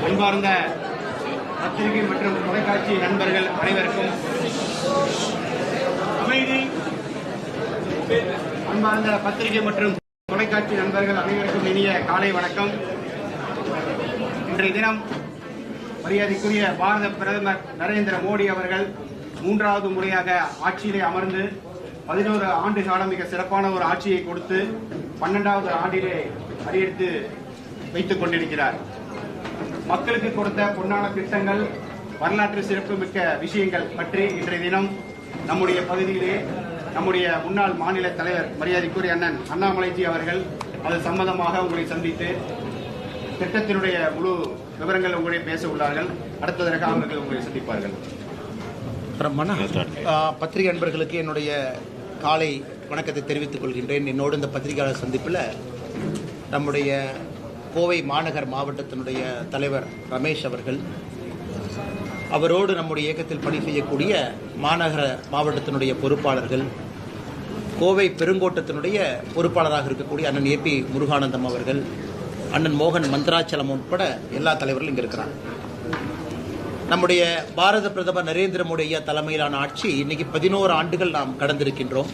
அன்பார்ந்த பத்திரிகை மற்றும் தொலைக்காட்சி நண்பர்கள் அனைவருக்கும் அமைதி. அன்பார்ந்த பத்திரிகை மற்றும் தொலைக்காட்சி நண்பர்கள் அனைவருக்கும் இனிய காலை வணக்கம். இன்றைய தினம் மரியாதைக்குரிய பாரத பிரதமர் நரேந்திர மோடி அவர்கள் 3வது முறையாக ஆட்சியிலே அமர்ந்து 11 ஆண்டு காலம் மிக சிறப்பான ஒரு ஆட்சியை கொடுத்து 12வது ஆண்டிலே அடியெடுத்து வைத்துக் கொண்டிருக்கிறார். மக்களுக்கு கொடுத்த பொன்னான திட்டங்கள், வரலாற்று சிறப்புமிக்க விஷயங்கள் பற்றி இன்றைய தினம் நம்முடைய பகுதியிலே நம்முடைய முன்னாள் மாநில தலைவர் மரியாதைக்குரிய அண்ணன் அண்ணாமலைஜி அவர்கள் அது சம்பந்தமாக உங்களை சந்தித்து திட்டத்தினுடைய முழு விவரங்கள் உங்களை பேச உள்ளார்கள். அடுத்ததற்காக அவர்கள் உங்களை சந்திப்பார்கள். பத்திரிகை நண்பர்களுக்கு என்னுடைய காலை வணக்கத்தை தெரிவித்துக் கொள்கின்றேன். என்னோடு இந்த பத்திரிகையாளர் சந்திப்பில் நம்முடைய கோவை மாநகர் மாவட்டத்தினுடைய தலைவர் ரமேஷ் அவர்கள், அவரோடு நம்முடைய இயக்கத்தில் பணி செய்யக்கூடிய மாநகர மாவட்டத்தினுடைய பொறுப்பாளர்கள், கோவை பெருங்கோட்டத்தினுடைய பொறுப்பாளராக இருக்கக்கூடிய அண்ணன் ஏபி முருகானந்தம் அவர்கள், அண்ணன் மோகன் மந்திராச்சலம் உட்பட எல்லா தலைவர்களும் இங்கே இருக்கிறாங்க. நம்முடைய பாரத பிரதமர் நரேந்திர மோடி ஐயா தலைமையிலான ஆட்சி இன்னைக்கு 11 ஆண்டுகள் நாம் கடந்திருக்கின்றோம்.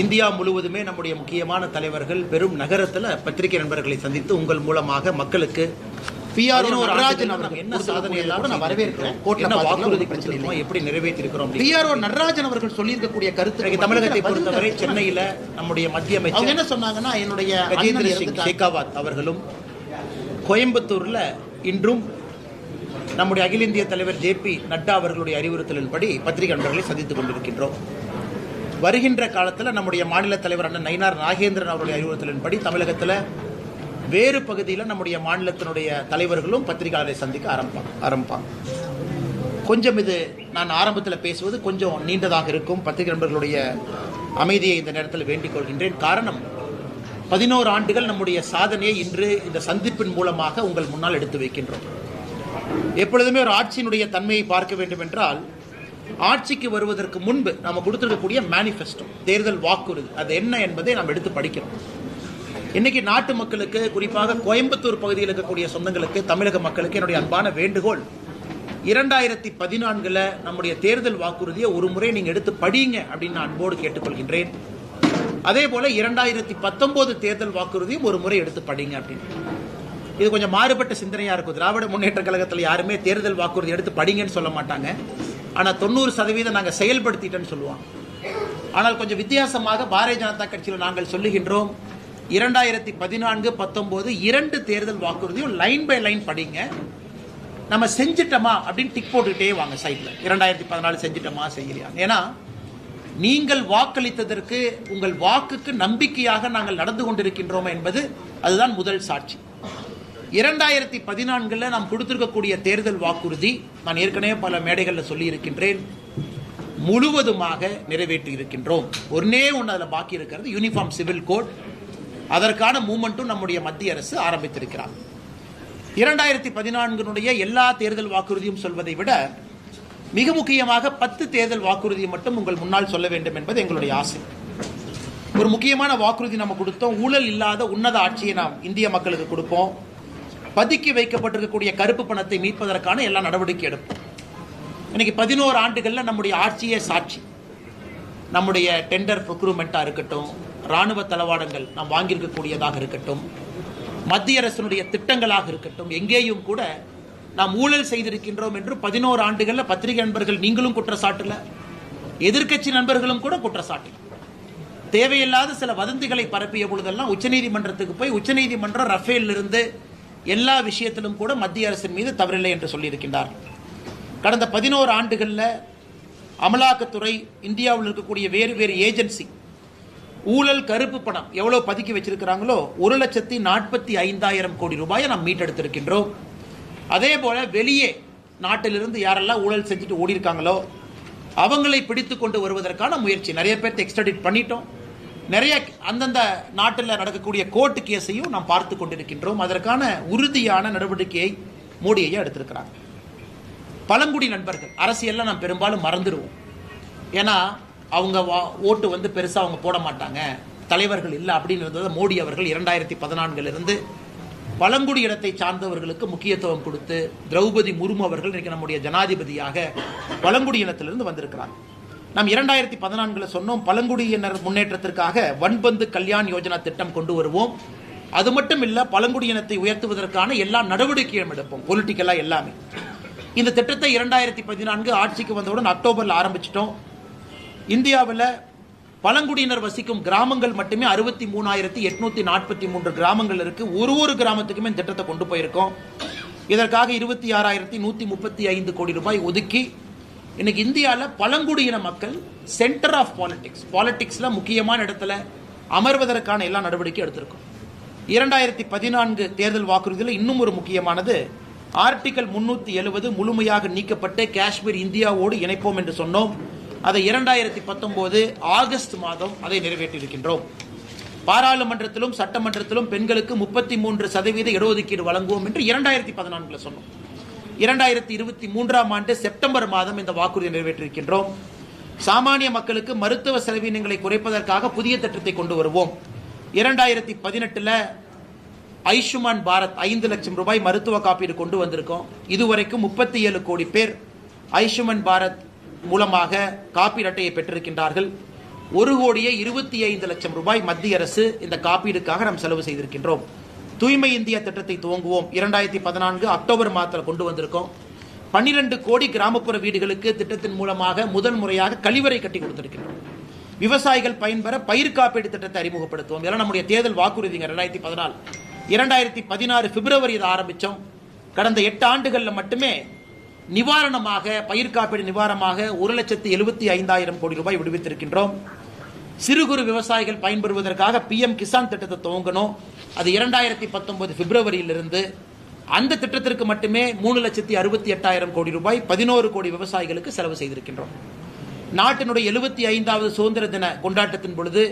இந்தியா முழுவதுமே நம்முடைய முக்கியமான தலைவர்கள் பெரும் நகரத்தில் பத்திரிகை நண்பர்களை சந்தித்து உங்கள் மூலமாக மக்களுக்கு என்ன சாதனை நான் வரவேற்கிறேன், வாக்குறுதி பிரச்சனை எப்படி நிறைவேற்றிருக்கிறோம். பிஆர்ஓ நடராஜன் அவர்கள் சொல்லியிருக்கக்கூடிய கருத்து தமிழகத்தை பொறுத்தவரை சென்னையில் நம்முடைய மத்திய அமைச்சர் என்ன சொன்னாங்கன்னா, என்னுடைய கஜேந்திர சிங் ஷெகாவத் அவர்களும் கோயம்புத்தூர்ல இன்றும் நம்முடைய அகில இந்திய தலைவர் ஜே.பி. நட்டா அவர்களுடைய அறிவுறுத்தலின்படி பத்திரிகை நண்பர்களை சந்தித்துக் கொண்டிருக்கின்றோம். வருகின்ற காலத்தில் நம்முடைய மாநில தலைவர் அண்ணன் நயினார் நாகேந்திரன் அவருடைய அறிவுறுத்தலின்படி தமிழகத்தில் வேறு பகுதியில் நம்முடைய மாநிலத்தினுடைய தலைவர்களும் பத்திரிகையாளரை சந்திக்க ஆரம்பிப்பாங்க. கொஞ்சம் இது நான் ஆரம்பத்தில் பேசுவது கொஞ்சம் நீண்டதாக இருக்கும். பத்திரிகை நண்பர்களுடைய அமைதியை இந்த நேரத்தில் வேண்டிக் கொள்கின்றேன். காரணம், 11 ஆண்டுகள் நம்முடைய சாதனையை இன்று இந்த சந்திப்பின் மூலமாக உங்கள் முன்னால் எடுத்து வைக்கின்றோம். எப்பொழுதுமே ஒரு ஆட்சியினுடைய தன்மையை பார்க்க வேண்டும் என்றால், ஆட்சிக்கு வருவதற்கு முன்பு நாம் கொடுத்திருக்கக்கூடிய மேனிஃபெஸ்டோ, தேர்தல் வாக்குறுதி, அது என்ன என்பதை நாம் எடுத்து படிக்கிறோம். இன்னைக்கு நாட்டு மக்களுக்கு, குறிப்பாக கோயம்புத்தூர் பகுதியில் இருக்கக்கூடிய சொந்தங்களுக்கு, தமிழக மக்களுக்கு என்னுடைய அன்பான வேண்டுகோள், 2014 நம்முடைய தேர்தல் வாக்குறுதியை ஒரு முறை நீங்க எடுத்து படிங்க அப்படின்னு நான் அன்போடு கேட்டுக்கொள்கின்றேன். அதே போல 2019 தேர்தல் வாக்குறுதியும் ஒரு முறை எடுத்து படிங்க அப்படின்னு. இது கொஞ்சம் மாறுபட்ட சிந்தனையா இருக்கும். திராவிட முன்னேற்ற கழகத்தில் யாருமே தேர்தல் வாக்குறுதி எடுத்து படிங்கன்னு சொல்ல மாட்டாங்க. ஆனால் 90% நாங்கள் செயல்படுத்திட்டேன்னு சொல்லுவாங்க. ஆனால் கொஞ்சம் வித்தியாசமாக பாரதிய ஜனதா கட்சியில் நாங்கள் சொல்லுகின்றோம், 2014-19 2 தேர்தல் வாக்குறுதியும் லைன் பை லைன் படிங்க. நம்ம செஞ்சிட்டோமா அப்படின்னு டிக் போட்டுக்கிட்டே வாங்க சைட்ல. 2014 செஞ்சிட்டோமா, செய்யலையா. ஏன்னா நீங்கள் வாக்களித்ததற்கு, உங்கள் வாக்குக்கு நம்பிக்கையாக நாங்கள் நடந்து கொண்டிருக்கின்றோம் என்பது அதுதான் முதல் சாட்சி. 2014 நாம் கொடுத்திருக்கக்கூடிய தேர்தல் வாக்குறுதி, நான் ஏற்கனவே பல மேடைகளில் சொல்லி இருக்கின்றேன், முழுவதுமாக நிறைவேற்றி இருக்கின்றோம். ஒன்னே ஒன்று அதில் பாக்கி இருக்கிறது, யூனிஃபார்ம் சிவில் கோட். அதற்கான மூவ்மெண்ட்டும் நம்முடைய மத்திய அரசு ஆரம்பித்திருக்கிறார். 2014 எல்லா தேர்தல் வாக்குறுதியும் சொல்வதை விட மிக முக்கியமாக 10 தேர்தல் வாக்குறுதியை மட்டும் உங்கள் முன்னால் சொல்ல வேண்டும் என்பது எங்களுடைய ஆசை. ஒரு முக்கியமான வாக்குறுதி நம்ம கொடுத்தோம், ஊழல் இல்லாத உன்னத ஆட்சியை நாம் இந்திய மக்களுக்கு கொடுப்போம். பதுக்கி வைக்கப்பட்டிருக்கக்கூடிய கருப்பு பணத்தை மீட்பதற்கான எல்லா நடவடிக்கை எடுப்போம். இன்னைக்கு 11 ஆண்டுகளில் நம்முடைய ஆட்சியே சாட்சி. நம்முடைய டெண்டர் ப்ரொக்யூர்மெண்ட்டாக இருக்கட்டும், ராணுவ தளவாடங்கள் நாம் வாங்கியிருக்கக்கூடியதாக இருக்கட்டும், மத்திய அரசினுடைய திட்டங்களாக இருக்கட்டும், எங்கேயும் கூட நாம் ஊழல் செய்திருக்கின்றோம் என்று 11 ஆண்டுகள்ல பத்திரிகை நண்பர்கள் நீங்களும் குற்றச்சாட்டுல, எதிர்க்கட்சி நண்பர்களும் கூட குற்றச்சாட்டு. தேவையில்லாத சில வதந்திகளை பரப்பிய பொழுதெல்லாம் உச்சநீதிமன்றத்துக்கு போய் உச்சநீதிமன்றம் ரஃபேல் இருந்து எல்லா விஷயத்திலும் கூட மத்திய அரசின் மீது தவறில்லை என்று சொல்லியிருக்கின்றார். கடந்த 11 ஆண்டுகளில் அமலாக்கத்துறை, இந்தியாவில் இருக்கக்கூடிய வேறு வேறு ஏஜென்சி ஊழல் கருப்பு பணம் எவ்வளவு பதுக்கி வச்சிருக்கிறாங்களோ 1,45,000 கோடி ரூபாயை நாம் மீட்டெடுத்திருக்கின்றோம். அதே போல வெளியே நாட்டிலிருந்து யாரெல்லாம் ஊழல் செஞ்சுட்டு ஓடி இருக்காங்களோ அவங்களை பிடித்து கொண்டு வருவதற்கான முயற்சி, நிறைய பேர்த்து எக்ஸ்ட்ராடிட் பண்ணிட்டோம். நிறைய அந்தந்த நாட்டில் நடக்கக்கூடிய கோர்ட்டு கேஸையும் நாம் பார்த்து கொண்டிருக்கின்றோம். அதற்கான உறுதியான நடவடிக்கையை மோடி ஐயா எடுத்திருக்கிறாங்க. பழங்குடி நண்பர்கள் அரசியல்லாம் நாம் பெரும்பாலும் மறந்துடுவோம். ஏன்னா அவங்க ஓட்டு வந்து பெருசா அவங்க போட மாட்டாங்க, தலைவர்கள் இல்லை அப்படின்னு இருந்ததை மோடி அவர்கள் 2014 பழங்குடி இடத்தை சார்ந்தவர்களுக்கு முக்கியத்துவம் கொடுத்து திரௌபதி முர்மு அவர்கள் இன்னைக்கு நம்முடைய ஜனாதிபதியாக பழங்குடி இனத்திலிருந்து வந்திருக்கிறாங்க. நாம் 2014 சொன்னோம், பழங்குடியினர் முன்னேற்றத்திற்காக வன்பந்து கல்யாண் யோஜனா திட்டம் கொண்டு வருவோம். அது மட்டும் இல்ல, பழங்குடியினத்தை உயர்த்துவதற்கான எல்லா நடவடிக்கையும் எடுப்போம், பொலிட்டிக்கலா எல்லாமே. இந்த திட்டத்தை 2014 ஆட்சிக்கு வந்தவுடன் அக்டோபர்ல ஆரம்பிச்சிட்டோம். இந்தியாவில் பழங்குடியினர் வசிக்கும் கிராமங்கள் மட்டுமே 63,843 கிராமங்கள் இருக்கு. ஒரு கிராமத்துக்குமே இந்த திட்டத்தை கொண்டு போயிருக்கோம். இதற்காக 26,135 கோடி ரூபாய் ஒதுக்கி இன்னைக்கு இந்தியாவில் பழங்குடியின மக்கள் சென்டர் ஆஃப் பாலிடிக்ஸ்ல முக்கியமான இடத்துல அமர்வதற்கான எல்லா நடவடிக்கை எடுத்திருக்கோம். 2014 தேர்தல் வாக்குறுதியில் இன்னும் ஒரு முக்கியமானது, ஆர்டிகல் 370 முழுமையாக நீக்கப்பட்டு காஷ்மீர் இந்தியாவோடு இணைப்போம் என்று சொன்னோம். அதை 2019 ஆகஸ்ட் மாதம் அதை நிறைவேற்றியிருக்கின்றோம். பாராளுமன்றத்திலும் சட்டமன்றத்திலும் பெண்களுக்கு 33% இடஒதுக்கீடு வழங்குவோம் என்று 2014 சொன்னோம். 2023 செப்டம்பர் மாதம் இந்த வாக்குறுதியை நிறைவேற்றியிருக்கின்றோம். சாமானிய மக்களுக்கு மருத்துவ செலவினங்களை குறைப்பதற்காக புதிய திட்டத்தை கொண்டு வருவோம். 2018 ஆயுஷ்மான் பாரத் 5 லட்சம் ரூபாய் மருத்துவ காப்பீடு கொண்டு வந்திருக்கோம். இதுவரைக்கும் 37 கோடி பேர் ஆயுஷ்மான் பாரத் மூலமாக காப்பீடு அட்டையை பெற்றிருக்கின்றார்கள். 1,25 லட்சம் ரூபாய் மத்திய அரசு இந்த காப்பீடுக்காக நாம் செலவு செய்திருக்கின்றோம். தூய்மை இந்தியா திட்டத்தை துவங்குவோம். 2014 அக்டோபர் மாதத்தில் கொண்டு வந்திருக்கோம். 12 கோடி கிராமப்புற வீடுகளுக்கு திட்டத்தின் மூலமாக முதல் முறையாக கழிவறை கட்டி கொடுத்திருக்கின்றோம். விவசாயிகள் பயன்பெற பயிர் காப்பீடு திட்டத்தை அறிமுகப்படுத்துவோம். இதெல்லாம் நம்முடைய தேர்தல் வாக்குறுதிங்க. 2016 பிப்ரவரி இதை ஆரம்பிச்சோம். கடந்த 8 ஆண்டுகளில் மட்டுமே நிவாரணமாக, பயிர் காப்பீடு நிவாரணமாக 1,75,000 கோடி ரூபாய் விடுவித்திருக்கின்றோம். சிறு குறு விவசாயிகள் பயன்பெறுவதற்காக PM கிசான் திட்டத்தை துவங்கணும். அது 2019 பிப்ரவரியிலிருந்து அந்த திட்டத்திற்கு மட்டுமே 3,68,000 கோடி ரூபாய் 11 கோடி விவசாயிகளுக்கு செலவு செய்திருக்கின்றோம். நாட்டினுடைய 75வது சுதந்திர தின கொண்டாட்டத்தின் பொழுது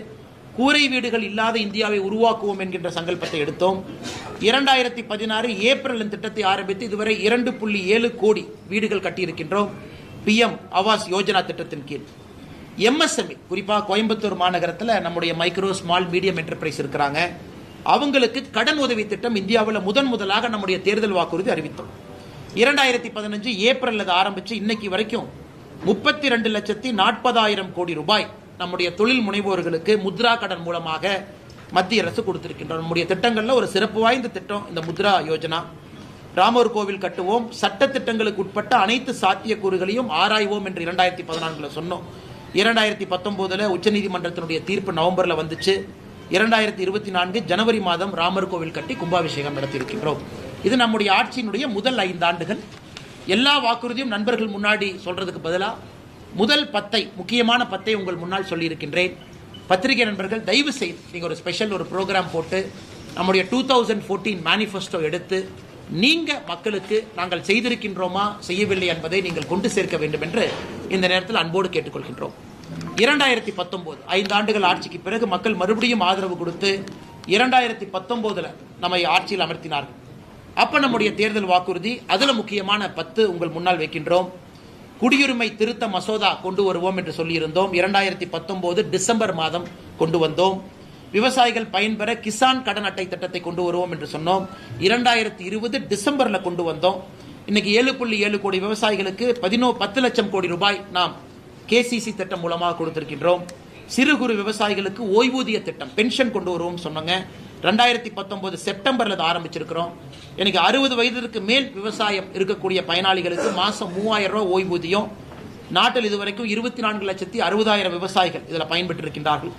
கூரை வீடுகள் இல்லாத இந்தியாவை உருவாக்குவோம் என்கின்ற சங்கல்பத்தை எடுத்தோம். 2016 ஏப்ரல் திட்டத்தை ஆரம்பித்து இதுவரை 2.7 கோடி வீடுகள் கட்டியிருக்கின்றோம். PM ஆவாஸ் யோஜனா திட்டத்தின் கீழ் MSME, குறிப்பாக கோயம்புத்தூர் மாநகரத்தில் நம்முடைய மைக்ரோ ஸ்மால் மீடியம் என்டர்பிரைஸ் இருக்கிறாங்க. அவங்களுக்கு கடன் உதவி திட்டம் இந்தியாவில் முதலாக நம்முடைய தேர்தல் வாக்குறுதி அறிவித்தோம். 2015 ஏப்ரல் ஆரம்பிச்சு இன்னைக்கு வரைக்கும் 32,40,000 கோடி ரூபாய் நம்முடைய தொழில் முனைவோர்களுக்கு முத்ரா கடன் மூலமாக மத்திய அரசு கொடுத்திருக்கின்றோம். நம்முடைய திட்டங்கள்ல ஒரு சிறப்பு வாய்ந்த திட்டம் இந்த முத்ரா யோஜனா. ராமர் கோவில் கட்டுவோம், சட்ட திட்டங்களுக்கு உட்பட்ட அனைத்து சாத்தியக்கூறுகளையும் ஆராய்வோம் என்று 2014 சொன்னோம். 2019 உச்சநீதிமன்றத்தினுடைய தீர்ப்பு நவம்பர்ல வந்துச்சு. 2024 ஜனவரி மாதம் ராமர் கோவில் கட்டி கும்பாபிஷேகம் நடத்தியிருக்கின்றோம். இது நம்முடைய ஆட்சியினுடைய முதல் 5 ஆண்டுகள். எல்லா வாக்குறுதியும் நண்பர்கள் முன்னாடி சொல்றதுக்கு பதிலாக முதல் 10 முக்கியமான 10 உங்கள் முன்னால் சொல்லியிருக்கின்றேன். பத்திரிகை நண்பர்கள் தயவு செய்து நீங்கள் ஒரு ஸ்பெஷல் ஒரு ப்ரோக்ராம் போட்டு நம்முடைய 2014 மேனிஃபெஸ்டோ எடுத்து நீங்க மக்களுக்கு நாங்கள் செய்திருக்கின்றோமா செய்யவில்லை என்பதை நீங்கள் கொண்டு சேர்க்க வேண்டும் என்று இந்த நேரத்தில் அன்போடு கேட்டுக்கொள்கின்றோம். 2019 5 ஆண்டுகள் ஆட்சிக்கு பிறகு மக்கள் மறுபடியும் ஆதரவு கொடுத்து 2019 நம்மை ஆட்சியில் அமர்த்தினார்கள். அப்ப நம்முடைய தேர்தல் வாக்குறுதி அதுல முக்கியமான 10 உங்கள் முன்னால் வைக்கின்றோம். குடியுரிமை திருத்த மசோதா கொண்டு வருவோம் என்று சொல்லியிருந்தோம். 2019 டிசம்பர் மாதம் கொண்டு வந்தோம். விவசாயிகள் பயன்பெற கிசான் கடன் அட்டை திட்டத்தை கொண்டு வருவோம் என்று சொன்னோம். 2020 டிசம்பர்ல கொண்டு வந்தோம். இன்னைக்கு 7.7 கோடி விவசாயிகளுக்கு 10 லட்சம் கோடி ரூபாய் நாம் KCC திட்டம் மூலமாக கொடுத்திருக்கின்றோம். சிறு குறு விவசாயிகளுக்கு ஓய்வூதிய திட்டம் பென்ஷன் கொண்டு வருவோம் சொன்னாங்க. 2019 செப்டம்பர்ல ஆரம்பிச்சிருக்கிறோம். எனக்கு 60 வயதிற்கு மேல் விவசாயம் இருக்கக்கூடிய பயனாளிகளுக்கு மாசம் 3000 ரூபாய் ஓய்வூதியம். நாட்டில் இதுவரைக்கும் 24,60,000 விவசாயிகள் இதில் பயன்பெற்று இருக்கின்றார்கள்.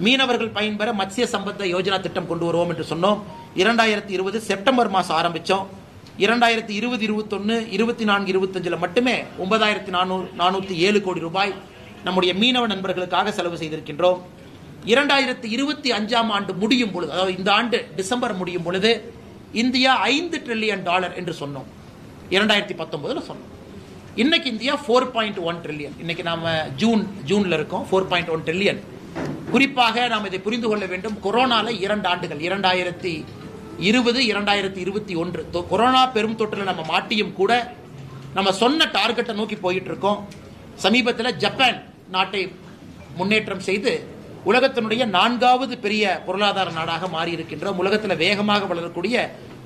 மீனவர்கள் பயன்பெற மத்ஸ்ய சம்பத்த யோஜனா திட்டம் கொண்டு வருவோம் என்று சொன்னோம். 2020 செப்டம்பர் மாதம் ஆரம்பித்தோம். 2020, 21, 24, 25 மட்டுமே 9,407 கோடி ரூபாய் நம்முடைய மீனவ நண்பர்களுக்காக செலவு செய்திருக்கின்றோம். 2025 ஆண்டு முடியும் பொழுது, அதாவது இந்த ஆண்டு டிசம்பர் முடியும் பொழுது இந்தியா $5 ட்ரில்லியன் என்று சொன்னோம். 2019 சொன்னோம். இன்னைக்கு இந்தியா 4.1 ட்ரில்லியன். இன்னைக்கு நாம ஜூன்ல இருக்கோம். 4.1 ட்ரில்லியன். குறிப்பாக நாம் இதை புரிந்து கொள்ள வேண்டும். கொரோனால 2 ஆண்டுகள் 2020, 2021 கொரோனா பெரும் தொற்றில் நம்ம மாட்டியும் கூட நம்ம சொன்ன டார்கெட்டை நோக்கி போயிட்டு இருக்கோம். சமீபத்தில் ஜப்பான் நாட்டை முன்னேற்றம் செய்து உலகத்தினுடைய 4வது பெரிய பொருளாதார நாடாக மாறி இருக்கின்றோம். உலகத்தில் வேகமாக வளரக்கூடிய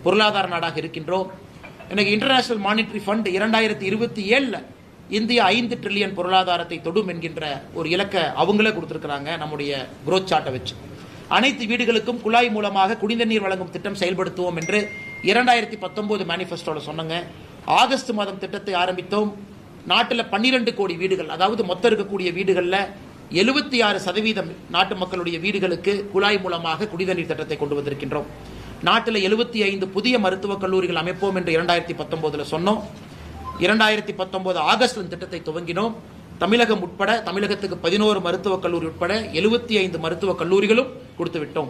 பொருளாதார நாடாக இருக்கின்றோம். எனக்கு international monetary fund 2027 India 5 trillion பொருளாதாரத்தை தொடும் என்கின்ற ஒரு இலக்கை அவங்களே கொடுத்திருக்கிறாங்க. நம்முடைய growth சார்ட்டை வச்சு அனைத்து வீடுகளுக்கும் குழாய் மூலமாக குடிந்த நீர் வழங்கும் திட்டம் செயல்படுத்துவோம் என்று 2019 மேனிஃபெஸ்டோல சொன்னாங்க. ஆகஸ்ட் மாதம் திட்டத்தை ஆரம்பித்தோம். நாட்டில் 12 கோடி வீடுகள், அதாவது மொத்தம் இருக்கக்கூடிய வீடுகளில் 76% நாட்டு மக்களுடைய வீடுகளுக்கு குழாய் மூலமாக குடித நீர் திட்டத்தை கொண்டு வந்திருக்கின்றோம். நாட்டில் 75 புதிய மருத்துவக் கல்லூரிகள் அமைப்போம் என்று 2019 சொன்னோம். 2019 ஆகஸ்ட் திட்டத்தை துவங்கினோம். தமிழகம் உட்பட தமிழகத்துக்கு 11 மருத்துவக் கல்லூரி உட்பட 75 மருத்துவக் கல்லூரிகளும் கொடுத்து விட்டோம்.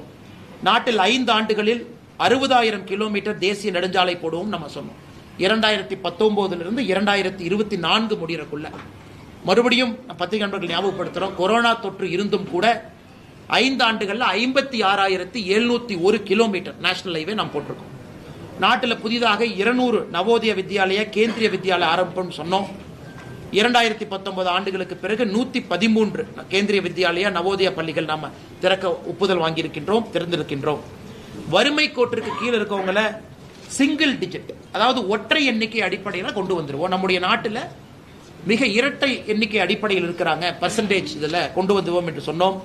நாட்டில் 5 ஆண்டுகளில் 60,000 கிலோமீட்டர் தேசிய நெடுஞ்சாலை போடுவோம் நம்ம சொன்னோம். 2019 2024 முடியறக்குள்ள மறுபடியும் பத்திரிகை நண்பர்கள் ஞாபகப்படுத்துறோம். கொரோனா தொற்று இருந்தும் கூட 5 ஆண்டுகள்ல 56,701 கிலோமீட்டர் நேஷனல் ஹைவே நாம் போட்டிருக்கோம். நாட்டில் புதிதாக 200 நவோதய வித்யாலய கேந்திரிய வித்யாலய ஆரம்பம் சொன்னோம். 2019 ஆண்டுகளுக்கு பிறகு 113 கேந்திரிய வித்யாலயா நவோதய பள்ளிகள் நாம திறக்க ஒப்புதல் வாங்கியிருக்கின்றோம், திறந்திருக்கின்றோம். வறுமை கோட்டிற்கு கீழே இருக்கவங்கள சிங்கிள் டிஜிட், அதாவது ஒற்றை எண்ணிக்கை அடிப்படையில் கொண்டு வந்துருவோம். நம்முடைய நாட்டில் மிக இரட்டை எண்ணிக்கை அடிப்படையில் இருக்கிறாங்க, பர்சன்டேஜ் இதில் கொண்டு வந்துவோம் என்று சொன்னோம்.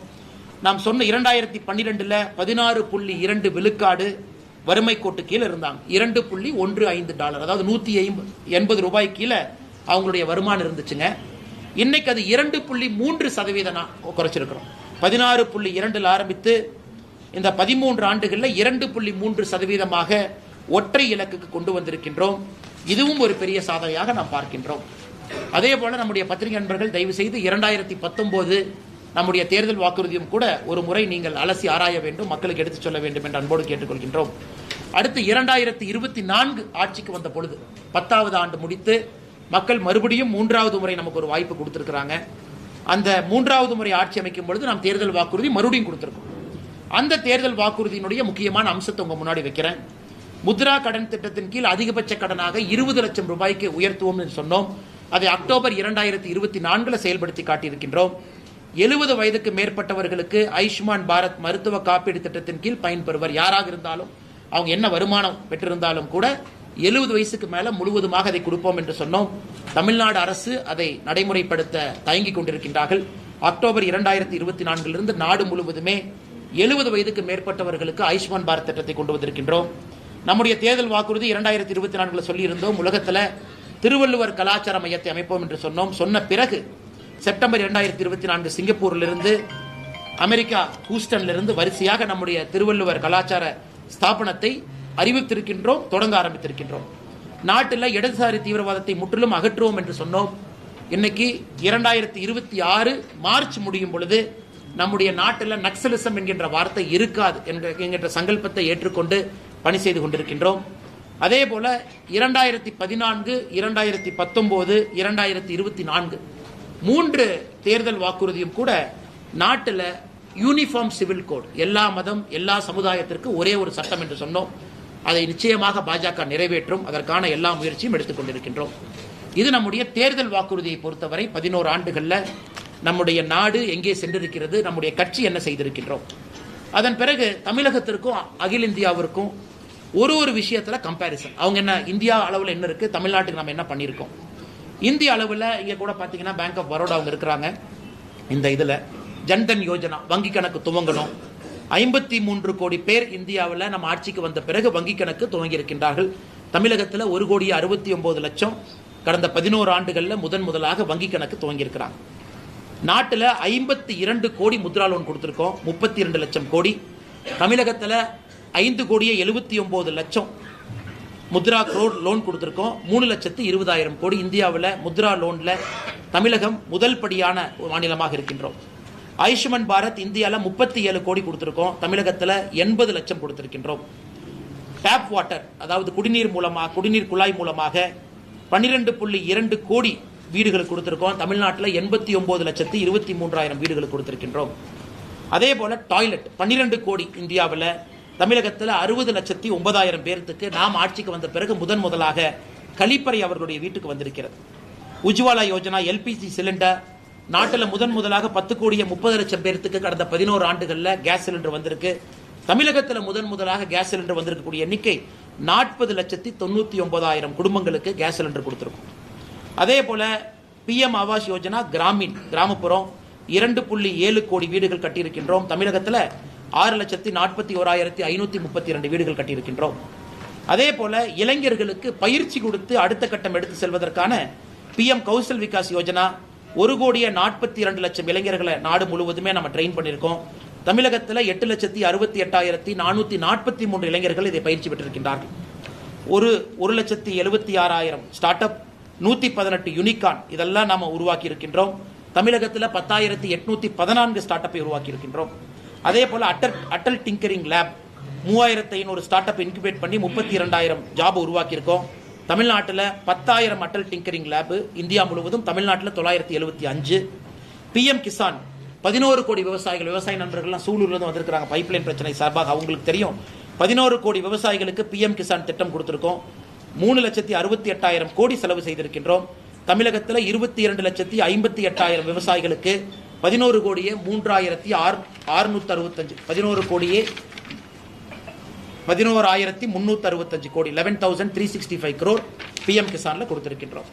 நாம் சொன்ன 2012 16.2 விழுக்காடு வறுமை கோட்டு கீழே இருந்தாங்க. $2.15, அதாவது $180 ரூபாய் கீழே அவங்களுடைய வருமானம் இருந்துச்சுங்க. இன்னைக்கு அது 2.3% குறைச்சிருக்கிறோம். 16.2 ஆரம்பித்து இந்த 13 ஆண்டுகளில் 2.3% ஒற்றை இலக்குக்கு கொண்டு வந்திருக்கின்றோம். இதுவும் ஒரு பெரிய சாதனையாக நாம் பார்க்கின்றோம். அதே போல நம்முடைய பத்திரிகை நண்பர்கள் தயவு செய்து 2019 நம்முடைய தேர்தல் வாக்குறுதியும் கூட ஒரு முறை நீங்கள் அலசி ஆராய வேண்டும், மக்களுக்கு எடுத்துச் சொல்ல வேண்டும் என்று அன்போடு கேட்டுக்கொள்கின்றோம். அடுத்து 2024 ஆட்சிக்கு வந்த பொழுது 10வது ஆண்டு முடித்து மக்கள் மறுபடியும் 3வது முறை நமக்கு ஒரு வாய்ப்பு கொடுத்திருக்கிறாங்க. அந்த 3வது முறை ஆட்சி அமைக்கும் பொழுது நாம் தேர்தல் வாக்குறுதி மறுபடியும் கொடுத்திருக்கோம். அந்த தேர்தல் வாக்குறுதியினுடைய முக்கியமான அம்சத்தை உங்க முன்னாடி வைக்கிறேன். முத்ரா கடன் திட்டத்தின் கீழ் அதிகபட்ச கடனாக 20 லட்சம் ரூபாய்க்கு உயர்த்துவோம் என்று சொன்னோம். அதை அக்டோபர் 2024 செயல்படுத்தி காட்டியிருக்கின்றோம். 70 வயதுக்கு மேற்பட்டவர்களுக்கு ஆயுஷ்மான் பாரத் மருத்துவ காப்பீடு திட்டத்தின் கீழ் பயன்பெறுவர் யாராக இருந்தாலும், அவங்க என்ன வருமானம் பெற்றிருந்தாலும் கூட 70 வயசுக்கு மேல முழுவதுமாக அதை கொடுப்போம் என்று சொன்னோம். தமிழ்நாடு அரசு அதை நடைமுறைப்படுத்த தயங்கிக் கொண்டிருக்கின்றார்கள். அக்டோபர் 2024 நாடு முழுவதுமே 70 வயதுக்கு மேற்பட்டவர்களுக்கு ஆயுஷ்மான் பாரத் திட்டத்தை கொண்டு வந்திருக்கின்றோம். நம்முடைய தேர்தல் வாக்குறுதி 2024 சொல்லியிருந்தோம். உலகத்தில் திருவள்ளுவர் கலாச்சார மையத்தை அமைப்போம் என்று சொன்னோம். சொன்ன பிறகு செப்டம்பர் 2024 சிங்கப்பூரிலிருந்து, அமெரிக்கா ஹூஸ்டனிலிருந்து வரிசையாக நம்முடைய திருவள்ளுவர் கலாச்சார ஸ்தாபனத்தை அறிவித்திருக்கின்றோம், தொடங்க ஆரம்பித்திருக்கின்றோம். நாட்டில் இடதுசாரி தீவிரவாதத்தை முற்றிலும் அகற்றுவோம் என்று சொன்னோம். இன்னைக்கு 2026 மார்ச் முடியும் பொழுது நம்முடைய நாட்டில் நக்சலிசம் என்கின்ற வார்த்தை இருக்காது என்கின்ற சங்கல்பத்தை ஏற்றுக்கொண்டு பணி செய்து கொண்டிருக்கின்றோம். அதே போல 2014, 2019, 2024 3 தேர்தல் வாக்குறுதியும் கூட நாட்டில் யூனிஃபார்ம் சிவில் கோட், எல்லா மதம் எல்லா சமுதாயத்திற்கு ஒரே ஒரு சட்டம் என்று சொன்னோம். அதை நிச்சயமாக பாஜக நிறைவேற்றும். அதற்கான எல்லா முயற்சியும் எடுத்துக் கொண்டிருக்கின்றோம். இது நம்முடைய தேர்தல் வாக்குறுதியை பொறுத்தவரை 11 ஆண்டுகளில் நம்முடைய நாடு எங்கே சென்றிருக்கிறது, நம்முடைய கட்சி என்ன செய்திருக்கின்றோம். அதன் பிறகு தமிழகத்திற்கும் அகில இந்தியாவிற்கும் ஒரு விஷயத்தில் கம்பேரிசன். அவங்க என்ன இந்தியா அளவில் என்ன இருக்கு, தமிழ்நாட்டுக்கு நம்ம என்ன பண்ணியிருக்கோம். இந்திய அளவில் இங்கே கூட பார்த்தீங்கன்னா பேங்க் ஆஃப் பரோடா அவங்க இருக்கிறாங்க. இந்த இதில் ஜன்தன் யோஜனா வங்கி கணக்கு துவங்கணும். 53 கோடி பேர் இந்தியாவில் நம்ம ஆட்சிக்கு வந்த பிறகு வங்கி கணக்கு துவங்கி இருக்கின்றார்கள். தமிழகத்தில் 1,69 லட்சம் கடந்த 11 ஆண்டுகளில் முதலாக வங்கி கணக்கு துவங்கி இருக்கிறாங்க. நாட்டில் 52 கோடி முத்ரா லோன் கொடுத்துருக்கோம், 32 லட்சம் கோடி. தமிழகத்தில் 5,79 லட்சம் முத்ரா க்ரோர் லோன் கொடுத்துருக்கோம், 3,20,000 கோடி. இந்தியாவில் முத்ரா லோனில் தமிழகம் முதல் படியான மாநிலமாக இருக்கின்றோம். ஆயுஷ்மான் பாரத் இந்தியாவில் 37 கோடி கொடுத்துருக்கோம், தமிழகத்தில் 80 லட்சம் கொடுத்திருக்கின்றோம். டேப் வாட்டர் அதாவது குடிநீர் குழாய் மூலமாக 12.2 கோடி வீடுகளுக்கு கொடுத்திருக்கோம், தமிழ்நாட்டில் 89,23,000 வீடுகளுக்கு கொடுத்திருக்கின்றோம். அதே போல டாய்லெட் 12 கோடி இந்தியாவில், தமிழகத்தில் 60,09,000 பேருக்கு நாம் ஆட்சிக்கு வந்த பிறகு முதலாக கழிப்பறை அவர்களுடைய வீட்டுக்கு வந்திருக்கிறது. உஜ்வாலா யோஜனா எல்பிஜி சிலிண்டர் நாட்டில் முதலாக 10,30 லட்சம் பேருக்கு கடந்த 11 ஆண்டுகளில் கேஸ் சிலிண்டர் வந்திருக்கு. தமிழகத்தில் முதலாக கேஸ் சிலிண்டர் வந்திருக்கக்கூடிய எண்ணிக்கை 40,99,000 குடும்பங்களுக்கு கேஸ் சிலிண்டர் கொடுத்திருக்கும். அதே போல PM ஆவாஸ் யோஜனா கிராமப்புறம் 2.7 கோடி வீடுகள் கட்டியிருக்கின்றோம். தமிழகத்தில் 6,41,532 வீடுகள் கட்டியிருக்கின்றோம். அதே போல இளைஞர்களுக்கு பயிற்சி கொடுத்து அடுத்த கட்டம் எடுத்து செல்வதற்கான PM கௌசல் விகாஸ் யோஜனா 1,42 லட்சம் இளைஞர்களை நாடு முழுவதுமே நம்ம ட்ரெயின் பண்ணியிருக்கோம். தமிழகத்தில் 8,68,443 இளைஞர்கள் இதை பயிற்சி பெற்றிருக்கின்றார்கள். 1,76,000 ஸ்டார்ட் அப், 118 யூனிகான் இதெல்லாம் நாம் உருவாக்கி இருக்கின்றோம். தமிழகத்தில் 10,814 ஸ்டார்ட் அப்பை உருவாக்கி இருக்கின்றோம். அதே போல Atal tinkering lab 3,500 start up incubate பண்ணி 32,000 ஜாப் உருவாக்கி இருக்கோம். தமிழ்நாட்டில் 10,000 அட்டல் டிங்கரிங் லேப், இந்தியா முழுவதும் தமிழ்நாட்டில் 975. PM கிசான் 11 கோடி விவசாய நண்பர்கள்லாம் சூலூர்லேருந்து வந்திருக்கிறாங்க பைப்லைன் பிரச்சனை சார்பாக, அவங்களுக்கு தெரியும். 11 கோடி விவசாயிகளுக்கு PM கிசான் திட்டம் கொடுத்திருக்கோம். 3,68,000 கோடி செலவு செய்திருக்கின்றோம். தமிழகத்தில் 22,58,000 விவசாயிகளுக்கு 11 கோடியே 3,665 11,365 கோடி 11,365 crore PM கிசான்ல கொடுத்திருக்கின்றோம்.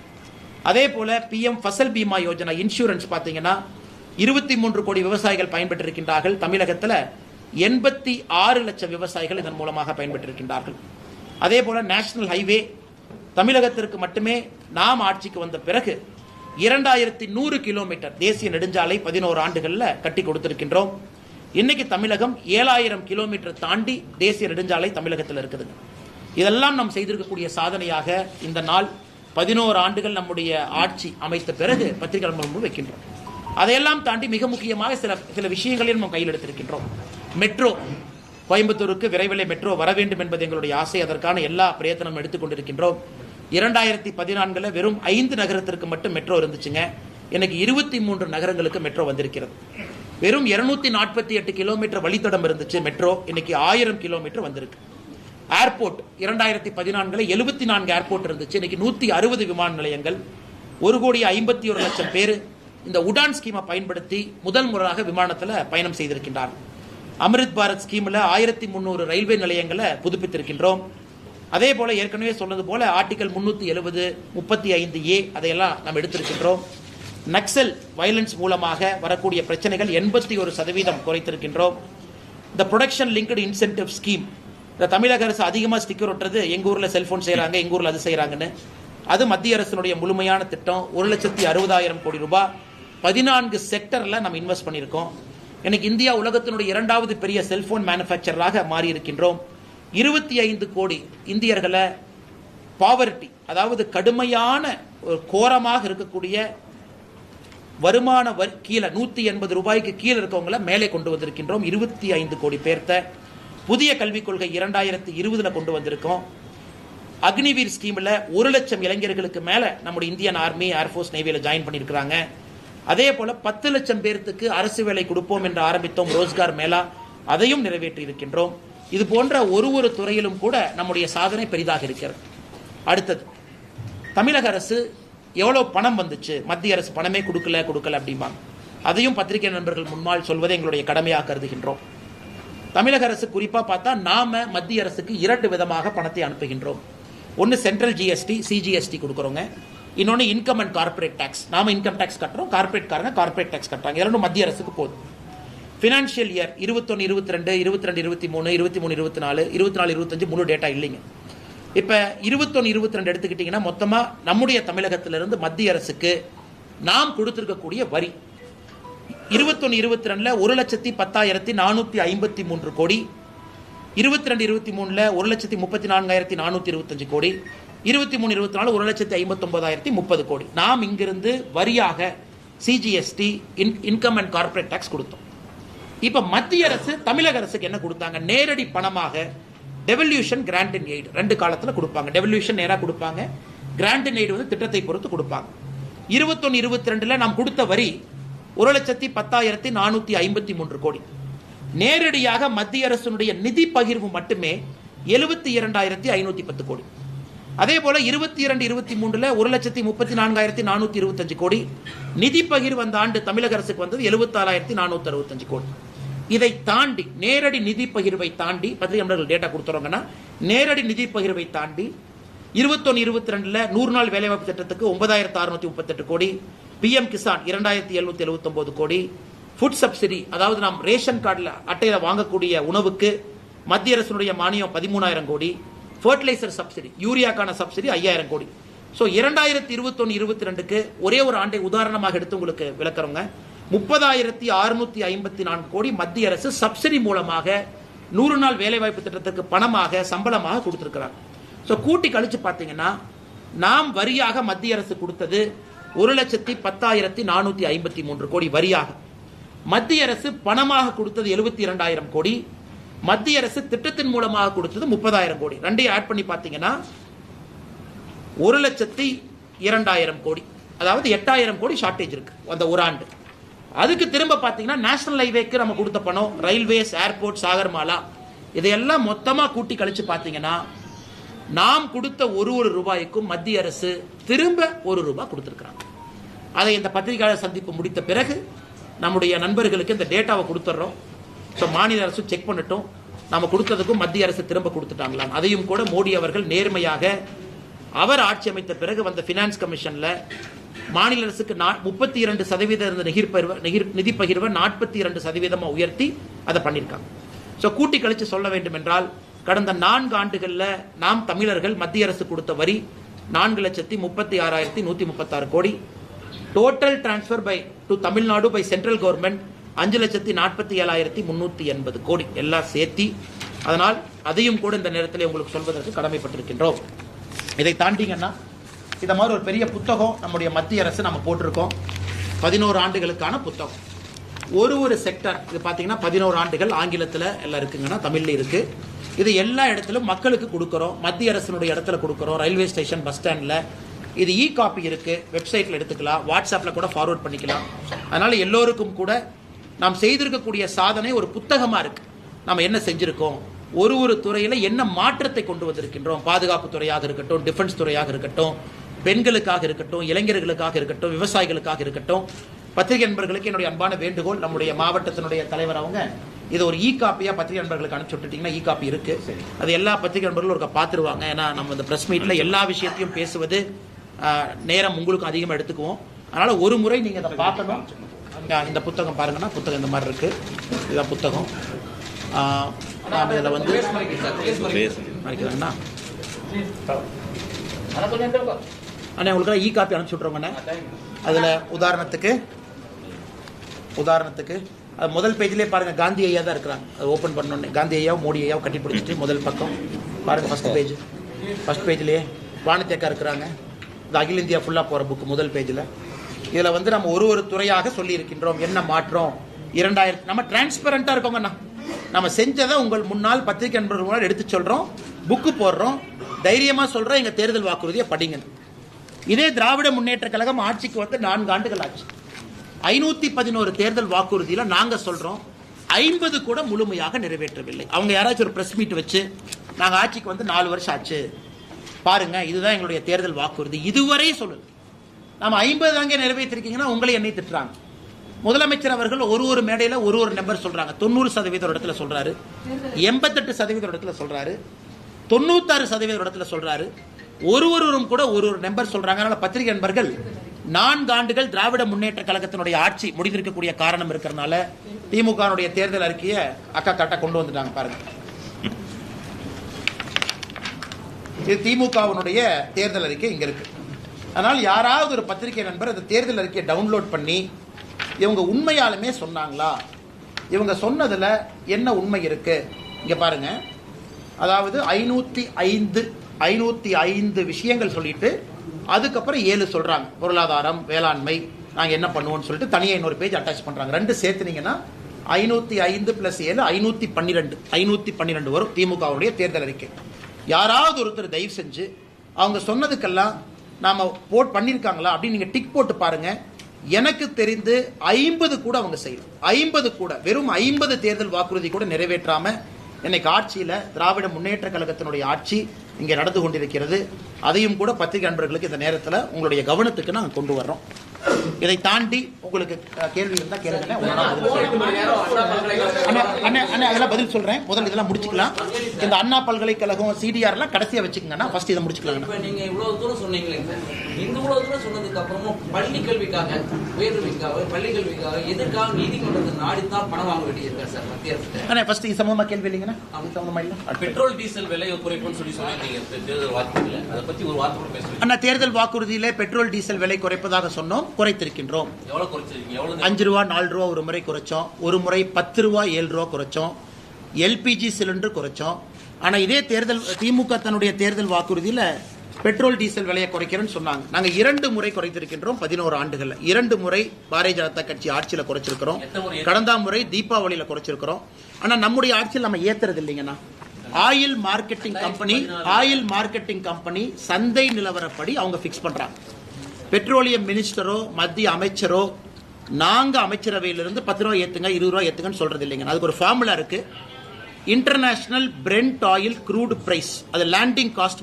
அதே போல PM ஃபசல் பீமா யோஜனா இன்சூரன்ஸ் பார்த்தீங்கன்னா 23 கோடி விவசாயிகள் பயன்பெற்றிருக்கின்றார்கள். தமிழகத்தில் 86 லட்சம் விவசாயிகள் இதன் மூலமாக பயன்பெற்றிருக்கின்றார்கள். அதே போல நேஷனல் ஹைவே தமிழகத்திற்கு மட்டுமே நாம் ஆட்சிக்கு வந்த பிறகு 2,100 கிலோமீட்டர் தேசிய நெடுஞ்சாலை 11 ஆண்டுகளில் கட்டி கொடுத்திருக்கின்றோம். இன்னைக்கு தமிழகம் 7,000 கிலோமீட்டர் தாண்டி தேசிய நெடுஞ்சாலை தமிழகத்தில் இருக்குது. இதெல்லாம் நாம் செய்திருக்கக்கூடிய சாதனையாக இந்த நாள் 11 ஆண்டுகள் நம்முடைய ஆட்சி அமைத்த பிறகு பத்திரிகை முன்பு வைக்கின்றோம். அதையெல்லாம் தாண்டி மிக முக்கியமாக சில விஷயங்களையும் நம்ம கையில் எடுத்திருக்கின்றோம். மெட்ரோ கோயம்புத்தூருக்கு விரைவில் மெட்ரோ வர வேண்டும் என்பது எங்களுடைய ஆசை. அதற்கான எல்லா பிரயத்தனம் எடுத்துக்கொண்டிருக்கின்றோம். 2014 வெறும் 5 நகரத்திற்கு மட்டும் மெட்ரோ இருந்துச்சுங்க. எனக்கு 23 நகரங்களுக்கு மெட்ரோ வந்திருக்கிறது. வெறும் 248 கிலோமீட்டர் வழித்தடம் இருந்துச்சு மெட்ரோ, இன்னைக்கு 1000 கிலோமீட்டர் வந்திருக்கு. ஏர்போர்ட் 2014 74 ஏர்போர்ட் இருந்துச்சு, இன்னைக்கு 160 விமான நிலையங்கள். 1,51,00,000 பேர் இந்த உடான் ஸ்கீமை பயன்படுத்தி முதல் முறையாக விமானத்தில் பயணம் செய்திருக்கின்றார்கள். அமிர்த் பாரத் ஸ்கீமில் 1,300 ரயில்வே நிலையங்களை புதுப்பித்திருக்கின்றோம். அதே போல ஏற்கனவே சொன்னது போல ஆர்டிகல் 370, 35A அதையெல்லாம் நாம் எடுத்திருக்கின்றோம். நக்சல் வயலன்ஸ் மூலமாக வரக்கூடிய பிரச்சனைகள் 81% குறைத்திருக்கின்றோம். இந்த ப்ரொடக்ஷன் லிங்க்டு இன்சென்டிவ் ஸ்கீம், இந்த தமிழக அரசு அதிகமாக ஸ்டிக்கர் ஒட்டுறது எங்கள் ஊரில் செல்ஃபோன் செய்கிறாங்க, எங்கள் ஊரில் அது செய்கிறாங்கன்னு, அது மத்திய அரசினுடைய முழுமையான திட்டம். 1,60,000 கோடி ரூபாய் 14 செக்டரில் நம்ம இன்வெஸ்ட் பண்ணியிருக்கோம். எனக்கு இந்தியா உலகத்தினுடைய 2வது பெரிய செல்போன் மேனுஃபேக்சராக மாறி இருக்கின்றோம். 25 கோடி இந்தியர்களை பாவர்ட்டி, அதாவது கடுமையான கோரமாக இருக்கக்கூடிய வருமான கீழே 180 ரூபாய்க்கு கீழே இருக்கவங்களை மேலே கொண்டு வந்திருக்கின்றோம். 25 கோடி பேர்த்த புதிய கல்விக் கொள்கை 2020 கொண்டு வந்திருக்கோம். அக்னிவீர் ஸ்கீமில் 1 லட்சம் இளைஞர்களுக்கு மேலே நம்முடைய இந்தியன் ஆர்மி, ஏர்ஃபோர்ஸ், நேவியில் ஜாயின் பண்ணியிருக்கிறாங்க. அதே போல 10 லட்சம் பேருக்கு அரசு வேலை கொடுப்போம் என்று ஆரம்பித்தோம் ரோஸ்கார் மேளா, அதையும் நிறைவேற்றி இருக்கின்றோம். இது போன்ற ஒரு துறையிலும் கூட நம்முடைய சாதனை பெரிதாக இருக்கிறது. அடுத்தது, தமிழக அரசு எவ்வளவு பணம் வந்துச்சு, மத்திய அரசு பணமே கொடுக்கல அப்படிம்பாங்க. அதையும் பத்திரிகை நண்பர்கள் முன்னால் சொல்வதை எங்களுடைய கடமையாக கருதுகின்றோம். தமிழக அரசு குறிப்பா பார்த்தா நாம மத்திய அரசுக்கு 2 விதமாக பணத்தை அனுப்புகின்றோம். ஒன்று சென்ட்ரல் ஜிஎஸ்டி, சிஜிஎஸ்டி கொடுக்குறோங்க. இன்னொன்று இன்கம் அண்ட் கார்பரேட் டாக்ஸ். நாம இன்கம் டாக்ஸ் கட்டுறோம், கார்பரேட் டேக்ஸ் கட்டுறாங்க. இரண்டும் மத்திய அரசுக்கு போகுது. ஃபினான்ஷியல் இயர் 21, 22, 22, 23, 23, 24, 24, 25 முழு டேட்டா இல்லைங்க. இப்போ 21, 22 எடுத்துக்கிட்டிங்கன்னா மொத்தமாக நம்முடைய தமிழகத்திலிருந்து மத்திய அரசுக்கு நாம் கொடுத்துருக்கக்கூடிய வரி 21, 22 1,10,453 கோடி, 22, 23 1,34,425 கோடி, 23, 24 1,59,030 கோடி நாம் இங்கிருந்து வரியாக CGST income and corporate tax கொடுத்தோம். இப்ப மத்திய அரசு தமிழக அரசுக்கு என்ன கொடுத்தாங்க? நேரடி பணமாக டெவல்யூஷன் கிராண்ட் அண்ட் எய்ட் 2 காலத்துல கொடுப்பாங்க. டெவல்யூஷன் நேரா கொடுப்பாங்க, கிராண்ட் அண்ட் எய்ட் வந்து திட்டத்தை பொறுத்து கொடுப்பாங்க. 21, 22 நாம் கொடுத்த வரி 1,10,453 கோடி. நேரடியாக மத்திய அரசுடைய நிதி பகிர்வு மட்டுமே 72,510 கோடி. அதே போல 22, 23 1,34,425 கோடி நிதி பகிர்வு அந்த ஆண்டு தமிழக அரசுக்கு வந்தது 76,465 கோடி. இதை தாண்டி நேரடி நிதி பகிர்வை தாண்டி பத்திரிகை நண்பர்கள் டேட்டா கொடுத்துறோங்கன்னா நேரடி நிதி பகிர்வை தாண்டி 21, 22 100 நாள் வேலைவாய்ப்பு திட்டத்துக்கு 9,638 கோடி, PM கிசான் 2,779 கோடி, ஃபுட் சப்சிடி அதாவது நாம் ரேஷன் கார்டில் அட்டையில் வாங்கக்கூடிய உணவுக்கு மத்திய அரசுடைய மானியம் 13,000 கோடி, ஃபர்டிலைசர் சப்சிடி யூரியாக்கான சப்சிடி 5,000 கோடி. ஸோ 2021, 22க்கு ஒரே ஒரு ஆண்டை உதாரணமாக எடுத்து உங்களுக்கு விளக்குறோங்க. 30,654 கோடி மத்திய அரசு சப்சிடி மூலமாக 100 நாள் வேலைவாய்ப்பு திட்டத்துக்கு பணமாக சம்பளமாக கொடுத்திருக்கிறார். ஸோ கூட்டி கழிச்சு பார்த்தீங்கன்னா நாம் வரியாக மத்திய அரசு கொடுத்தது 1,10,453 கோடி வரியாக. மத்திய அரசு பணமாக கொடுத்தது 72,000 கோடி. மத்திய அரசு திட்டத்தின் மூலமாக கொடுத்தது 30,000 கோடி. ரெண்டையும் ஆட் பண்ணி பார்த்தீங்கன்னா 1,02,000 கோடி, அதாவது 8,000 கோடி ஷார்டேஜ் இருக்கு அந்த ஒரு ஆண்டு. அதுக்கு திரும்ப பார்த்தீங்கன்னா நேஷனல் ஹைவேக்கு நம்ம கொடுத்த பணம், ரயில்வேஸ், ஏர்போர்ட், சாகர்மாலா இதையெல்லாம் மொத்தமாக கூட்டி கழிச்சு பார்த்தீங்கன்னா நாம் கொடுத்த ஒரு ரூபாய்க்கும் மத்திய அரசு திரும்ப ₹1 கொடுத்துருக்காங்க. அதை இந்த பத்திரிகையாளர் சந்திப்பு முடித்த பிறகு நம்முடைய நண்பர்களுக்கு இந்த டேட்டாவை கொடுத்துட்றோம். ஸோ மாநில அரசு செக் பண்ணட்டும் நம்ம கொடுத்ததுக்கும் மத்திய அரசு திரும்ப கொடுத்துட்டாங்களாம். அதையும் கூட மோடி அவர்கள் நேர்மையாக அவர் ஆட்சி அமைத்த பிறகு வந்த ஃபினான்ஸ் கமிஷன்ல மாநில அரசுக்கு 32% இருந்த நிதி பகிர்வை 42% உயர்த்தி அதை பண்ணியிருக்காங்க. ஸோ கூட்டி கழிச்சு சொல்ல வேண்டும் என்றால் கடந்த 4 ஆண்டுகளில் நாம் தமிழர்கள் மத்திய அரசு கொடுத்த வரி 4,36,136 கோடி. Total transfer by to Tamil Nadu by central government 5,47,380 கோடி எல்லாம் சேர்த்தி. அதனால் அதையும் கூட இந்த நேரத்தில் உங்களுக்கு சொல்வதற்கு கடமைப்பட்டிருக்கின்றோம். இதை தாண்டிங்கன்னா இந்த மாதிரி ஒரு பெரிய புத்தகம் நம்முடைய மத்திய அரசு நம்ம போட்டிருக்கோம். 11 ஆண்டுகளுக்கான புத்தகம். ஒரு செக்டர் இது பார்த்தீங்கன்னா 11 ஆண்டுகள் ஆங்கிலத்தில் எல்லாம் இருக்குங்கன்னா தமிழ்ல இருக்கு. இது எல்லா இடத்திலும் மக்களுக்கு கொடுக்குறோம். மத்திய அரசினுடைய இடத்துல கொடுக்குறோம். ரயில்வே ஸ்டேஷன், பஸ் ஸ்டாண்டில் இது காப்பி இருக்கு. வெப்சைட்டில் எடுத்துக்கலாம், வாட்ஸ்அப்பில் கூட ஃபார்வர்ட் பண்ணிக்கலாம். அதனால எல்லோருக்கும் கூட நாம் செய்திருக்கக்கூடிய சாதனை ஒரு புத்தகமாக இருக்கு. நம்ம என்ன செஞ்சிருக்கோம், ஒரு துறையில் என்ன மாற்றத்தை கொண்டு வந்திருக்கின்றோம். பாதுகாப்பு துறையாக இருக்கட்டும், டிஃபென்ஸ் துறையாக இருக்கட்டும், பெண்களுக்காக இருக்கட்டும், இளைஞர்களுக்காக இருக்கட்டும், விவசாயிகளுக்காக இருக்கட்டும். பத்திரிகை நண்பர்களுக்கு என்னுடைய அன்பான வேண்டுகோள், நம்முடைய மாவட்டத்தினுடைய தலைவர் அவங்க இது ஒரு காப்பியா பத்திரிகை நண்பர்களுக்கு அனுப்பிச்சு விட்டுட்டீங்கன்னா காப்பி இருக்கு. அது எல்லா பத்திரிகை நண்பர்களும் ஒரு பார்த்துருவாங்க. ஏன்னா நம்ம இந்த பிரஸ் மீட்ல எல்லா விஷயத்தையும் பேசுவது நேரம் உங்களுக்கு அதிகமாக எடுத்துக்குவோம். அதனால ஒரு முறை நீங்க அதை பார்க்கணும். இந்த புத்தகம் பாருங்கன்னா புத்தகம் இந்த மாதிரி இருக்கு. இதுதான் புத்தகம். நாம் இதில் வந்து அண்ணா உங்களுக்கு காப்பி அனுப்பிச்சு விட்றோங்கண்ணே. அதில் உதாரணத்துக்கு அது முதல் பேஜ்லேயே பாருங்க, காந்தி ஐயா தான் இருக்கிறாங்க. அது ஓப்பன் பண்ணோன்னே காந்தி ஐயாவும் மோடி ஐயாவும் கட்டி பிடிச்சிட்டு முதல் பக்கம் பாருங்க. ஃபர்ஸ்ட் பேஜ்லேயே வானத்தேக்கா இருக்கிறாங்க. இது அகில இந்தியா ஃபுல்லாக போகிற புக்கு முதல் பேஜில். இதில் வந்து நம்ம ஒரு துறையாக சொல்லி இருக்கின்றோம். என்ன மாற்றம் 2000 நம்ம டிரான்ஸ்பரண்டாக இருக்கோங்கண்ணா. நம்ம செஞ்சதை உங்கள் முன்னாள் பத்திரிகை நண்பர்கள் முன்னாடி எடுத்து சொல்கிறோம், புக்கு போடுறோம், தைரியமாக சொல்கிறோம். எங்கள் தேர்தல் வாக்குறுதியை படிங்க. இதே திராவிட முன்னேற்ற கழகம் ஆட்சிக்கு வந்து 4 ஆண்டுகள் ஆச்சு. 511 தேர்தல் வாக்குறுதியில் நாங்கள் சொல்கிறோம் 50 கூட முழுமையாக நிறைவேற்றவில்லை. அவங்க யாராச்சும் ஒரு பிரஸ் மீட் வச்சு நாங்கள் ஆட்சிக்கு வந்து 4 வருஷம் ஆச்சு பாருங்க, இதுதான் எங்களுடைய தேர்தல் வாக்குறுதி, இதுவரை சொல்லு. நம்ம 50 தாங்க நிறைவேற்றிருக்கீங்கன்னா உங்களை என்னை திட்டுறாங்க. முதலமைச்சர் அவர்கள் ஒரு மேடையில் ஒரு நம்பர் சொல்றாங்க. 90% இடத்துல சொல்றாரு, 88% இடத்துல சொல்றாரு, 96% இடத்துல சொல்றாரு. ஒருவரும் கூட ஒரு நம்பர் சொல்றாங்க. அதனால பத்திரிகை நண்பர்கள் 4 ஆண்டுகள் திராவிட முன்னேற்ற கழகத்தினுடைய ஆட்சி முடிந்திருக்கக்கூடிய காரணம் இருக்கிறதுனால திமுகவுடைய தேர்தல் அறிக்கையை அக்கா கட்ட கொண்டு வந்துட்டாங்க பாருங்க. இது திமுகவுடைய தேர்தல் அறிக்கை இங்க இருக்கு. அதனால் யாராவது ஒரு பத்திரிகை நண்பர் அந்த தேர்தல் அறிக்கையை டவுன்லோட் பண்ணி இவங்க உண்மையாலுமே சொன்னாங்களா, இவங்க சொன்னதுல என்ன உண்மை இருக்கு இங்க பாருங்க. அதாவது 505 விஷயங்கள் சொல்லிட்டு அதுக்கப்புறம் 7 சொல்றாங்க. பொருளாதாரம், வேளாண்மை, நாங்க என்ன பண்ணுவோம்னு சொல்லிட்டு தனியாக இன்னொரு பேஜ் அட்டாச் பண்றாங்க. 2 சேர்த்துனீங்கன்னா 505 + 7 512 வரும் திமுகவுடைய தேர்தல் அறிக்கை. யாராவது ஒருத்தர் தயவு செஞ்சு அவங்க சொன்னதுக்கெல்லாம் நாம போட் பண்ணியிருக்காங்களா அப்படின்னு நீங்க டிக் போட்டு பாருங்க. எனக்கு தெரிந்து 50 கூட அவங்க செய்யலாம். 50 கூட, வெறும் 50 தேர்தல் வாக்குறுதி கூட நிறைவேற்றாம இன்னைக்கு ஆட்சியில திராவிட முன்னேற்ற கழகத்தினுடைய ஆட்சி இங்க நடந்து கொண்டிருக்கிறது. அதையும் கூட பத்திரிகை நண்பர்களுக்கு இந்த நேரத்தில் உங்களுடைய கவனத்துக்கு நாங்கள் கொண்டு வர்றோம். இதை தாண்டி உங்களுக்கு கேள்வி இருந்தா கேளுங்க. அதெல்லாம் பதில் சொல்றேன். முதல்ல இதெல்லாம் முடிச்சுக்கலாம். இந்த அண்ணா பல்கலைக்கழகம் சிடிஆர்லாம் கடைசியா வச்சுக்கோங்கன்னா ஃபர்ஸ்ட் இதை முடிச்சுக்கலாம். நீங்க இவ்வளவு தூரம் சொன்னீங்களே, இந்த இவ்வளவு தூரம் சொன்னதுக்கு அப்புறமும் பள்ளி கல்விக்காக, உயர்கல்விக்காக, பள்ளி கல்விக்காக எதற்காக நீதிமன்றத்தில் நாடித்தான் பணம் வாங்க வேண்டியிருக்காரு சார் மத்திய அரசு? ஃபர்ஸ்ட் இது சம்பந்தமா கேள்வி இல்லைங்கன்னா சம்பந்தமா இல்ல. பெட்ரோல் டீசல் விலையை குறைப்புன்னு சொல்லி சொன்னீங்க தேர்தல் வாக்குறுதியில, அதை பத்தி ஒரு வார்த்தை கூட பேசுறீங்க. அண்ணா, தேர்தல் வாக்குறுதியிலே பெட்ரோல் டீசல் விலை குறைப்பதாக சொன்னோம், குறைத்திருக்கின்றோம். எவ்வளவு குறைச்சிருக்கீங்க? 5 ரூபா 4 ரூபா ஒரு முறை குறைச்சோம், ஒரு முறை 10 ரூபா 7 ரூபா குறைச்சோம், எல்பிஜி சிலிண்டர் குறைச்சோம். ஆனா இதே தேர்தல் திமுக தன்னுடைய தேர்தல் வாக்குறுதியில பெட்ரோல் டீசல் விலையை குறைக்கிறேன்னு சொன்னாங்க. நாங்க 2 முறை குறைத்திருக்கின்றோம் 11 ஆண்டுகள்ல. 2 முறை பாரதிய ஜனதா கட்சி ஆட்சியில குறைச்சிருக்கிறோம். கடந்த முறை தீபாவளியில குறைச்சிருக்கிறோம். ஆனா நம்முடைய ஆட்சியில் நம்ம ஏத்துறது இல்லைங்கன்னா ஆயில் மார்க்கெட்டிங் கம்பெனி சந்தை நிலவரப்படி அவங்க பிக்ஸ் பண்றாங்க. பெட்ரோலியம் மினிஸ்டரோ மத்திய அமைச்சரோ நாங்க அமைச்சரவையிலிருந்து 10 ரூபாய் ஏத்துங்க 20 ரூபாய் ஏத்துங்கன்னு சொல்றது இல்லைங்க. அதுக்கு ஒரு ஃபார்முலா இருக்கு. International Brent oil crude price, அது லேண்டிங் காஸ்ட்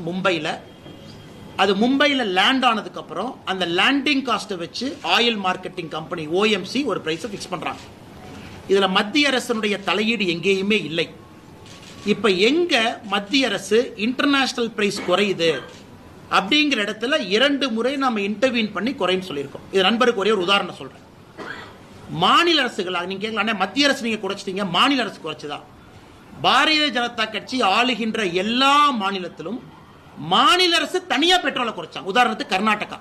மும்பையில் லேண்ட் ஆனதுக்கு அப்புறம் அந்த லேண்டிங் காஸ்ட்டை வச்சு ஆயில் மார்க்கெட்டிங் கம்பெனி ஓஎம்சி ஒரு பிரைஸை ஃபிக்ஸ் பண்றாங்க. இதுல மத்திய அரசினுடைய தலையீடு எங்கேயுமே இல்லை. இப்ப எங்க மத்திய அரசு இன்டர்நேஷனல் பிரைஸ் குறையுது அப்படிங்கிற இடத்துல 2 முறை நாம இன்டர்வியூன் பண்ணி குறைன்னு சொல்லியிருக்கோம். இது நண்பருக்கு ஒரே ஒரு உதாரணம் சொல்றேன். மாநில அரசுகளாக நீங்க கேட்கலாம், மத்திய அரசு நீங்க குறைச்சிட்டீங்க, மாநில அரசு குறைச்சதா? பாரதிய ஜனதா கட்சி ஆளுகின்ற எல்லா மாநிலத்திலும் மாநில அரசு தனியா பெட்ரோலை குறைச்சாங்க. உதாரணத்துக்கு கர்நாடகா,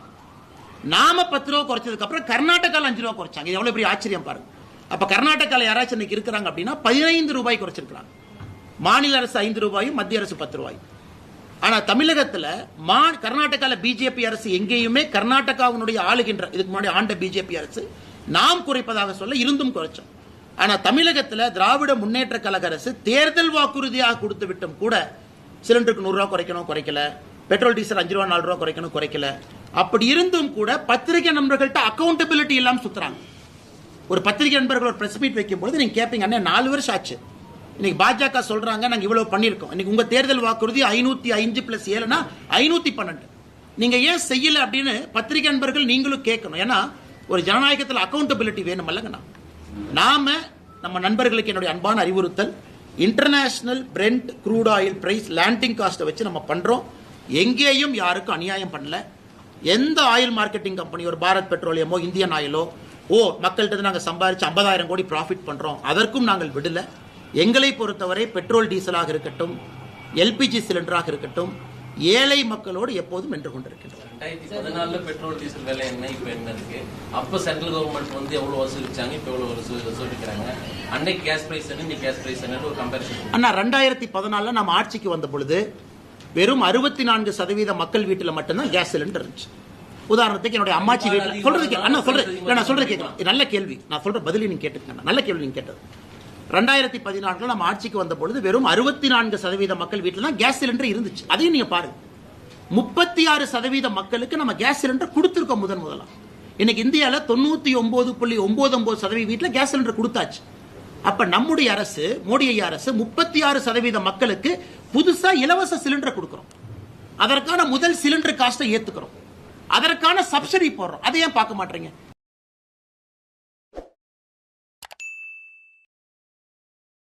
நாம 10 ரூபா குறைச்சதுக்கு அப்புறம் கர்நாடகால 5 ரூபா குறைச்சாங்க. இது எவ்வளவு பெரிய ஆச்சரியம் பாருங்க. அப்ப கர்நாடகால யாராச்சும் இன்னைக்கு இருக்கிறாங்க அப்படின்னா 15 ரூபாய் குறைச்சிருக்காங்க. மாநில அரசு 5 ரூபாயும் மத்திய அரசு 10 ரூபாயும். ஆனா தமிழகத்துல கர்நாடகால பிஜேபி அரசு எங்கேயுமே கர்நாடகாவினுடைய ஆளுகின்ற இதுக்கு முன்னாடி ஆண்ட பிஜேபி அரசு நாம் குறைப்பதாக சொல்ல இருந்தும் குறைச்சோம். ஆனா தமிழகத்துல திராவிட முன்னேற்ற கழக அரசு தேர்தல் வாக்குறுதியாக கொடுத்து விட்டும் கூட சிலிண்டருக்கு 100 ரூபா குறைக்கணும், குறைக்கல. பெட்ரோல் டீசல் 5 ரூபா 4 ரூபா குறைக்கணும், குறைக்கல. அப்படி இருந்தும் கூட பத்திரிகை நண்பர்கள்ட்ட அக்கௌண்டபிலிட்டி எல்லாம் சுத்துறாங்க. ஒரு பத்திரிகை நண்பர்கள் ஒரு பிரஸ் மீட் வைக்கும் போது நீங்க கேட்பீங்க, அண்ணே 4 வருஷம் ஆச்சு, இன்னைக்கு பாஜக சொல்றாங்க நாங்க இவ்வளவு பண்ணிருக்கோம், இன்னைக்கு உங்க தேர்தல் வாக்குறுதி 505 + 7 512, நீங்க ஏன் செய்யல அப்படின்னு பத்திரிகை நண்பர்கள் நீங்களும் கேட்கணும். ஏன்னா ஒரு ஜனநாயகத்தில் அக்கௌண்டபிலிட்டி வேணும் அல்லங்கண்ணா. நாம நம்ம நண்பர்களுக்கு என்னுடைய அன்பான அறிவுறுத்தல், international Brent crude oil price landing காஸ்ட்டை வச்சு நம்ம பண்றோம். எங்கேயும் யாருக்கும் அநியாயம் பண்ணல. எந்த ஆயில் மார்க்கெட்டிங் கம்பெனி, ஒரு பாரத் பெட்ரோலியமோ இந்தியன் ஆயிலோ மக்கள்கிட்ட நாங்கள் சம்பாதிச்சு 50,000 கோடி ப்ராஃபிட் பண்றோம், அதற்கும் நாங்கள் விடல. எங்களை பொறுத்தவரை பெட்ரோல் டீசலாக இருக்கட்டும், எல்பிஜி சிலிண்டராக இருக்கட்டும், ஏழை மக்களோடு எப்போதும் வென்று கொண்டிருக்கின்றோம். 2014 பெட்ரோல் டீசல் விலை என்ன, இப்ப என்ன இருக்கு? அப்ப சென்ட்ரல் கவர்மெண்ட் வந்து எவ்வளவு வசூலிச்சாங்க, இப்ப எவ்வளவு வசூலிக்கிறாங்க? அன்னைக்கு கேஸ் பிரைஸ் என்ன, இன்னைக்கு கேஸ் பிரைஸ் என்ன ஒரு கம்பேரிசன். அண்ணா 2014 நம்ம ஆட்சிக்கு வந்த பொழுது வெறும் 64% மக்கள் வீட்டில் மட்டும்தான் கேஸ் சிலிண்டர் இருந்துச்சு. உதாரணத்துக்கு என்னுடைய அம்மாச்சி வீட்டில் சொல்றது கேட்கலாம். நல்ல கேள்வி, நான் சொல்ற பதிலை நீங்க கேட்டுக்கங்க. நல்ல கேள்வி நீங்க கேட்டது. 2014 நம்ம ஆட்சிக்கு வந்த பொழுது வெறும் 64% மக்கள் வீட்டில் தான் கேஸ் சிலிண்டர் இருந்துச்சு. அதையும் நீங்க பாருங்க, 36% மக்களுக்கு நம்ம கேஸ் சிலிண்டர் கொடுத்திருக்கோம் முதலா. இன்னைக்கு இந்தியாவில் 99.99% வீட்டில் கேஸ் சிலிண்டர் கொடுத்தாச்சு. அப்ப நம்முடைய அரசு, மோடி ஐயா அரசு 36% மக்களுக்கு புதுசா இலவச சிலிண்டர் கொடுக்கிறோம். அதற்கான முதல் சிலிண்டர் காஸ்ட்டை ஏத்துக்கிறோம், அதற்கான சப்சிடி போடுறோம். அதை ஏன் பார்க்க மாட்டீங்க?